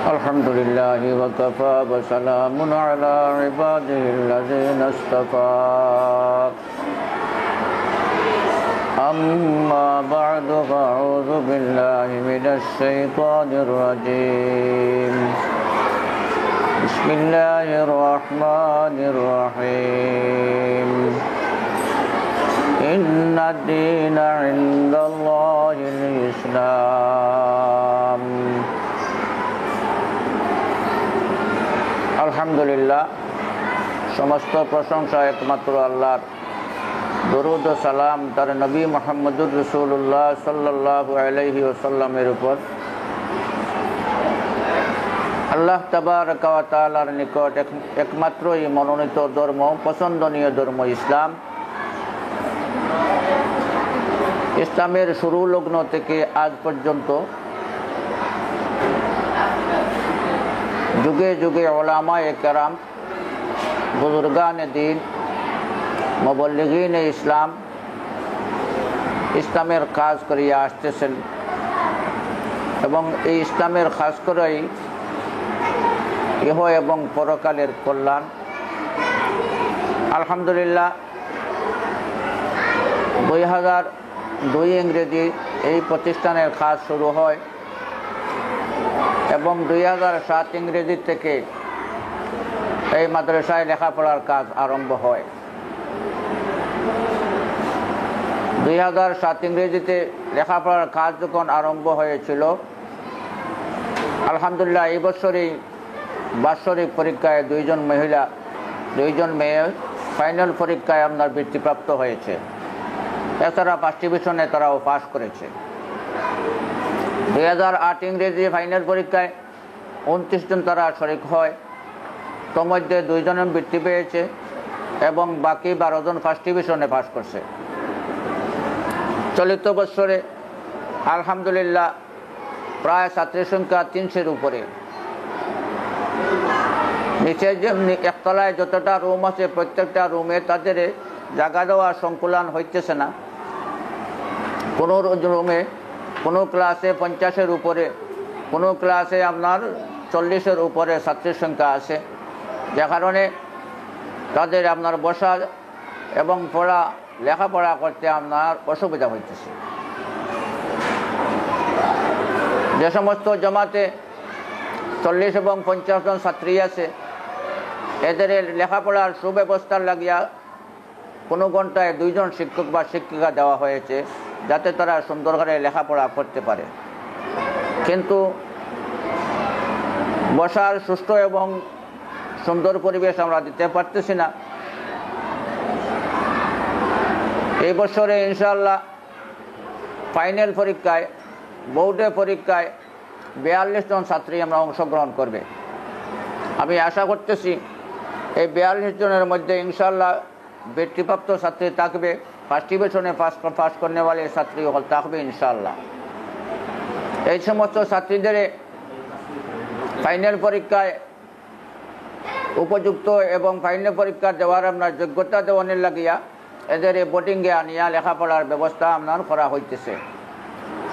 الحمد لله وكفى وسلام على عباده الذين اصطفى أما بعد فأعوذ بالله من الشيطان الرجيم بسم الله الرحمن الرحيم إن الدين عند الله الإسلام আলহামদুলিল্লাহ, সমস্ত প্রশংসা একমাত্র আল্লাহর। দরুদ ও সালাম তার নবী মুহাম্মদুর রাসূলুল্লাহ সাল্লাল্লাহু আলাইহি ওয়াসাল্লামের উপর। আল্লাহ তাবারক ওয়া তাআলার নিকট একমাত্রই মনোনীত ধর্ম, পছন্দনীয় ধর্ম ইসলাম। ইসলামের শুরু লগ্ন থেকে আজ পর্যন্ত যুগে যুগে উলামায়ে কেরাম, বুজুর্গানে দ্বীন, মুবল্লিগিনে ইসলাম ইসলামের কাজ করিয়া আসতেছেন এবং এই ইসলামের খাস করেই ইহ এবং পরকালের কল্যাণ। আলহামদুলিল্লাহ, 2002 ইংরেজি এই প্রতিষ্ঠানের কাজ শুরু হয় এবং 2007 ইংরেজি থেকে এই মাদ্রাসায় লেখাপড়ার কাজ আরম্ভ হয়। 2007 ইংরেজিতে লেখাপড়ার কাজ যখন আরম্ভ হয়েছিল, আলহামদুলিল্লাহ এই বছরই বাৎসরিক পরীক্ষায় 2জন মেয়ে ফাইনাল পরীক্ষায় আপনার বৃত্তিপ্রাপ্ত হয়েছে। এছাড়া ফার্স্ট ডিভিশনে তারাও পাশ করেছে। 2008 ইংরেজি ফাইনাল পরীক্ষায় 29 জন তারা শরিক হয়। তোর মধ্যে 2 জন বৃত্তি পেয়েছে এবং বাকি 12 জন ফার্স্ট ডিভিশনে পাশ করছে। চলিত বছরে আলহামদুলিল্লাহ প্রায় ছাত্রের সংখ্যা 300-এর উপরে। নিচে যে একতলায় যতটা রুম আছে, প্রত্যেকটা রুমে তাদের জায়গা দেওয়া সংকুলান হইতেছে না। কোনো রুমে কোনো ক্লাসে 50-এর উপরে, কোনো ক্লাসে আপনার 40-এর উপরে ছাত্রের সংখ্যা আছে, যে কারণে তাদের আপনার বসা এবং লেখাপড়া করতে আপনার অসুবিধা হইতেছে। যে সমস্ত জমাতে 40 এবং 50 জন ছাত্রী আছে, এদের লেখাপড়ার সুব্যবস্থার লাগিয়া কোনো ঘন্টায় 2 জন শিক্ষক বা শিক্ষিকা দেওয়া হয়েছে, যাতে তারা সুন্দর করে লেখাপড়া করতে পারে। কিন্তু বসার সুষ্ঠু এবং সুন্দর পরিবেশ আমরা দিতে পারতেছি না। এই বছরে ইনশাআল্লাহ ফাইনাল পরীক্ষায়, বোর্ডে পরীক্ষায় 42 জন ছাত্রী আমরা অংশগ্রহণ করবে। আমি আশা করতেছি এই 42 জনের মধ্যে ইনশাআল্লাহ বৃত্তিপ্রাপ্ত ছাত্রী থাকবে, ফার্স্ট ডিভিশনে পাস করনে वाले ছাত্রী হল থাকবে ইনশাআল্লাহ। এই সমস্ত ছাত্রীদের ফাইনাল পরীক্ষায় উপযুক্ত এবং ফাইনাল পরীক্ষা দেওয়ার আপনার যোগ্যতা দেওয়ানের লাগিয়া এদের বোর্ডিংয়ে আনিয়া লেখাপড়ার ব্যবস্থা আপনার করা হইতেছে।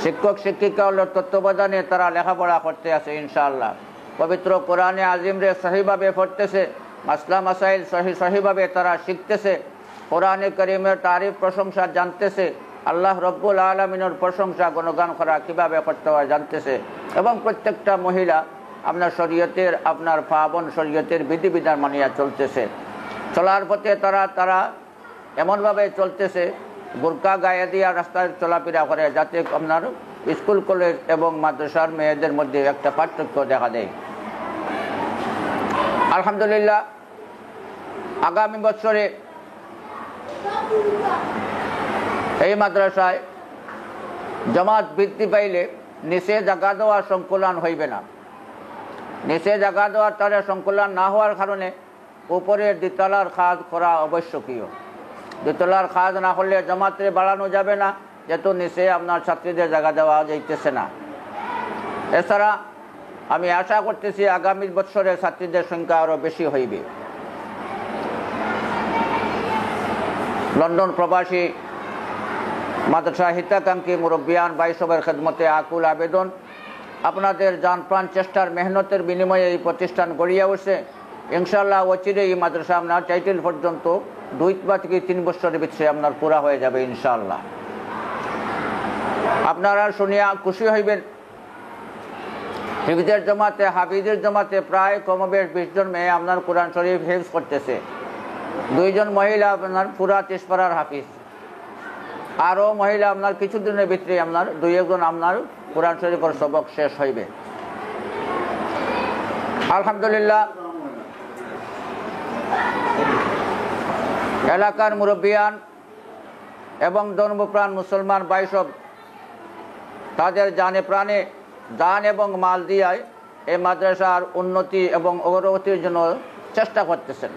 শিক্ষক শিক্ষিকা তত্ত্বাবধানে তারা লেখাপড়া করতে আছে ইনশাআল্লাহ। পবিত্র কোরআনে আজিমরে সহিভাবে পড়তেছে, মাসলা মাসাইল সহিভাবে তারা শিখতেছে, কোরআনে করিমের তারিফ প্রশংসা জানতেছে, আল্লাহ রব্বুল আলামিনের প্রশংসা গুণগান করা কীভাবে করতে হয় জানতেছে এবং প্রত্যেকটা মহিলা আপনার শরীয়তের, আপনার পাবন শরীয়তের বিধিবিধান মানিয়া চলতেছে। চলার পথে তারা এমনভাবে চলতেছে, বোরকা গায়ে দিয়া রাস্তায় চলাফেরা করে, যাতে আপনার স্কুল কলেজ এবং মাদ্রাসার মেয়েদের মধ্যে একটা পার্থক্য দেখা দেয়। আলহামদুলিল্লাহ, আগামী বছরে এই মাদ্রাসায় জমাত বৃদ্ধি পাইলে নিচে জায়গা দেওয়ার সংকুলান হইবে না। নিচে জায়গা দেওয়ার তারা সংকুলান না হওয়ার কারণে উপরের দ্বিতলার কাজ করা আবশ্যকীয়। দ্বিতলার কাজ না করলে জমাতে বাড়ানো যাবে না, যেহেতু নিচে আপনার ছাত্রীদের জায়গা দেওয়া যাইতেছে না। এছাড়া আমি আশা করতেছি আগামী বছরে ছাত্রীদের সংখ্যা আরও বেশি হইবে। লন্ডন প্রবাসী মাদ্রাসা হিতাকাঙ্ক্ষী মুরব্বিয়ান ভাই সবের খেদমতে আকুল আবেদন আপনাদের জান প্রাণ চেষ্টার মেহনতের বিনিময়ে এই প্রতিষ্ঠান গড়িয়া উঠছে। ইনশাআল্লাহ অচিরে এই মাদ্রাসা আপনার টাইটেল পর্যন্ত 2 বা থেকে 3 বছরের ভিতরে আপনার পুরা হয়ে যাবে ইনশাআল্লাহ। আপনারা শুনিয়া খুশি হইবেন, হিফজের জমাতে হাফিজের জমাতে প্রায় কমবেশ 20 জন মেয়ে আপনার কোরআন শরীফ হিফজ করতেছে। 2 জন মহিলা আপনার পুরা 30 পারার হাফিজ, আরও মহিলা আপনার কিছুদিনের ভিতরে আপনার 2-1 জন আপনার কোরআন শরীফের সবক শেষ হইবে আলহামদুলিল্লাহ। এলাকার মুরব্বিয়ান এবং ধর্মপ্রাণ মুসলমান ভাই সব তাদের জানে প্রাণে দান এবং মাল দিয়ে এই মাদ্রাসার উন্নতি এবং অগ্রগতির জন্য চেষ্টা করতেছেন।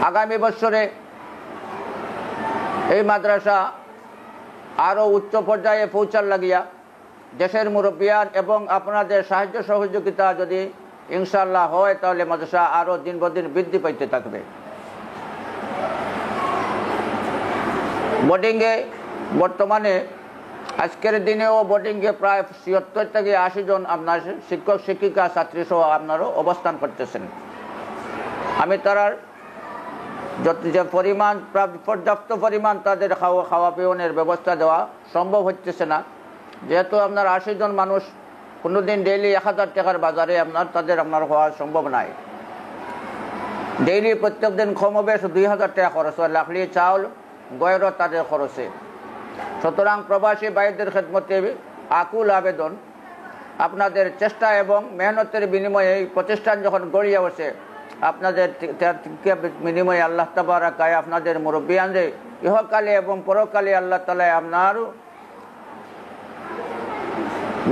আগামী বছরে এই মাদ্রাসা আরও উচ্চ পর্যায়ে পৌঁছার লাগিয়া দেশের মুরব্বিয়ান এবং আপনাদের সাহায্য সহযোগিতা যদি ইনশাআল্লাহ হয় তাহলে মাদ্রাসা আরও দিন বদিন বৃদ্ধি পাইতে থাকবে। বোর্ডিংয়ে বর্তমানে আজকের দিনেও বোর্ডিংয়ে প্রায় ৭৬ থেকে ৮০ জন আপনার শিক্ষক শিক্ষিকা ছাত্রী সহ আপনারও অবস্থান করতেছেন। আমি তারার যে পরিমাণ পর্যাপ্ত পরিমাণ তাদের খাওয়া পিওনের ব্যবস্থা দেওয়া সম্ভব হচ্ছে না, যেহেতু আপনার ৮০ জন মানুষ কোনোদিন ডেইলি ১,০০০ টাকার বাজারে তাদের হওয়া সম্ভব নাই। ডেইলি প্রত্যেক দিন কমবেশ ২,০০০ টাকা খরচ হয়, লাকড়ি চাউল গয়েরও তাদের খরচে। সুতরাং প্রবাসী ভাইদের খেদমতে আকুল আবেদন, আপনাদের চেষ্টা এবং মেহনতের বিনিময়ে এই প্রতিষ্ঠান যখন গড়িয়ে ওঠে আপনাদের বিনিময়ে আল্লাহ তাবারক আপনাদের মুরব্বিয়ানদের ইহকালে এবং পরকালে আল্লাহ তাআলা আপনার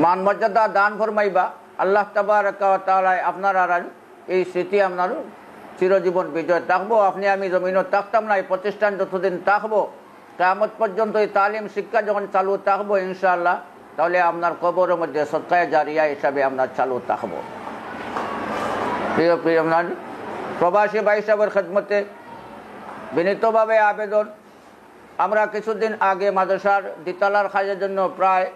মান মর্যাদা দান ফরমাইবা। আল্লাহ তাবারক ওয়া তাআলা আপনারা এই স্মৃতি আপনার চিরজীবন বিজয় থাকবো। আপনি আমি জমিনও থাকতাম না, এই প্রতিষ্ঠান যতদিন থাকবো কিয়ামত পর্যন্ত এই তালিম শিক্ষা যখন চালু থাকবো ইনশাআল্লাহ, তাহলে আপনার কবরের মধ্যে সদকায়ে জারিয়া হিসাবে আপনার চালু থাকবো। প্রিয় প্রিয় আপনার প্রবাসী ভাই সাহেবের খেদমতে বিনীতভাবে আবেদন, আমরা কিছুদিন আগে মাদ্রাসার দ্বিতলার কাজের জন্য প্রায়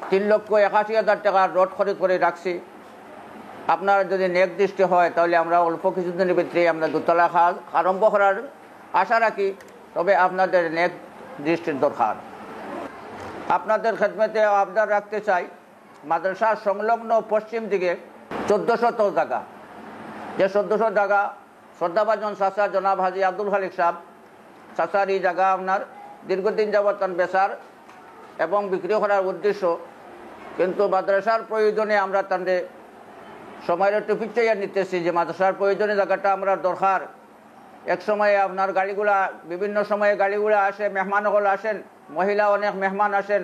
3,81,000 টাকার রড খরিদ করে রাখছি। আপনার যদি নেক দৃষ্টি হয় তাহলে আমরা অল্প কিছুদিনের ভিতরে আমরা দোতলা কাজ আরম্ভ করার আশা রাখি, তবে আপনাদের নেক দৃষ্টির দরকার। আপনাদের খেদমতে আবদার রাখতে চাই, মাদ্রাসার সংলগ্ন পশ্চিম দিকে 1400 জায়গা, যে 1400 জায়গা শ্রদ্ধাভাজন চাচা জনাব হাজি আব্দুল খালিক সাহেব চাচার এই জায়গা আপনার দীর্ঘদিন যাবত বেচার এবং বিক্রি করার উদ্দেশ্য, কিন্তু মাদ্রাসার প্রয়োজনে আমরা তাদের সময়ের একটু পিছিয়ে নিতেছি যে মাদ্রাসার প্রয়োজনে জায়গাটা আমরা দরকার। এক সময়ে আপনার গাড়িগুলা বিভিন্ন সময়ে গাড়িগুলা আসে, মেহমানগুলো আসেন, মহিলা অনেক মেহমান আসেন,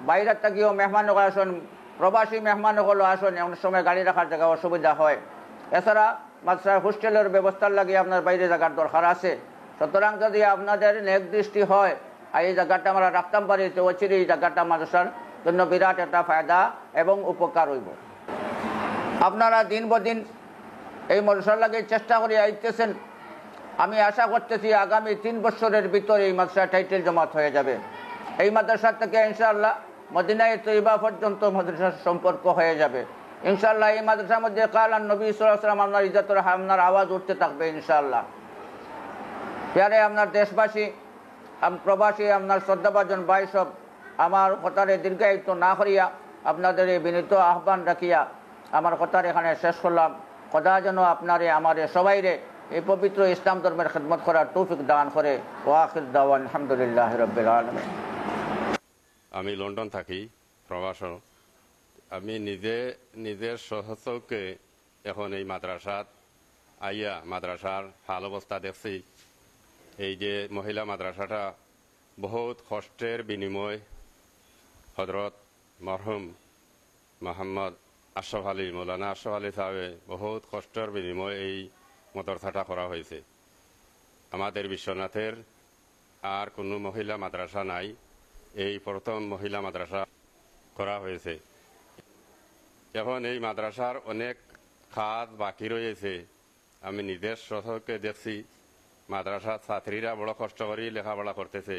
বাইরের থেকেও মেহমানগুলো আসেন, প্রবাসী মেহমানগুলো আসেন, অনেক সময় গাড়ি রাখার জায়গা অসুবিধা হয়। এছাড়া মাদ্রাসার হোস্টেলের ব্যবস্থার লাগে আপনার বাইরে জায়গার দরকার আছে। সুতরাং যদি আপনাদের নেক দৃষ্টি হয় আর এই জায়গাটা আমরা রাখতাম পারি, তো অচিরে এই জায়গাটা মাদ্রাসার জন্য বিরাট একটা ফায়দা এবং উপকার হইব। আপনারা দিন বদিন এই মাদ্রাসার লাগে চেষ্টা করে আইতেছেন। আমি আশা করতেছি আগামী 3 বছরের ভিতরে এই মাদ্রাসা টাইটেল জমাত হয়ে যাবে। এই মাদ্রাসা থেকে ইনশাআল্লাহ মদিনায়ে তৈয়বা পর্যন্ত মাদ্রাসার সম্পর্ক হয়ে যাবে ইনশাআল্লাহ। এই মাদ্রাসার মধ্যে কালান নবী সাল্লাল্লাহু আলাইহি ওয়াসাল্লাম আপনার ইজ্জতের আপনার আওয়াজ উঠতে থাকবে ইনশাআল্লাহ। প্যারে আপনার দেশবাসী প্রবাসী আপনার শ্রদ্ধাভাজন ভাই সব আমার কথারে দীর্ঘায়িত না করিয়া আপনাদের এই বিনীত আহ্বান রাখিয়া আমার কথার এখানে শেষ করলাম। খোদা যেন আপনারে আমারে সবাইরে এই পবিত্র ইসলাম ধর্মের খিদমত করার তৌফিক দান করে। ওয়া আখির দাওয়ান আলহামদুলিল্লাহি রাব্বিল আলামিন। আমি লন্ডন থাকি প্রবাস। আমি নিজের সহচকে এখন এই মাদ্রাসাত আইয়া মাদ্রাসার হাল অবস্থা দেখছি। এই যে মহিলা মাদ্রাসাটা বহুত কষ্টের বিনিময় হযরত মরহুম মোহাম্মদ আশরাফ আলী মৌলানা আশরাফ আলী সাহেবে বহুত কষ্টের বিনিময়ে এই মাদ্রাসাটা করা হয়েছে। আমাদের বিশ্বনাথের আর কোনো মহিলা মাদ্রাসা নাই, এই প্রথম মহিলা মাদ্রাসা করা হয়েছে। এখন এই মাদ্রাসার অনেক কাজ বাকি রয়েছে। আমি নিজের চোখে দেখছি মাদ্রাসার ছাত্রীরা বড় কষ্ট করে লেখাপড়া করতেছে।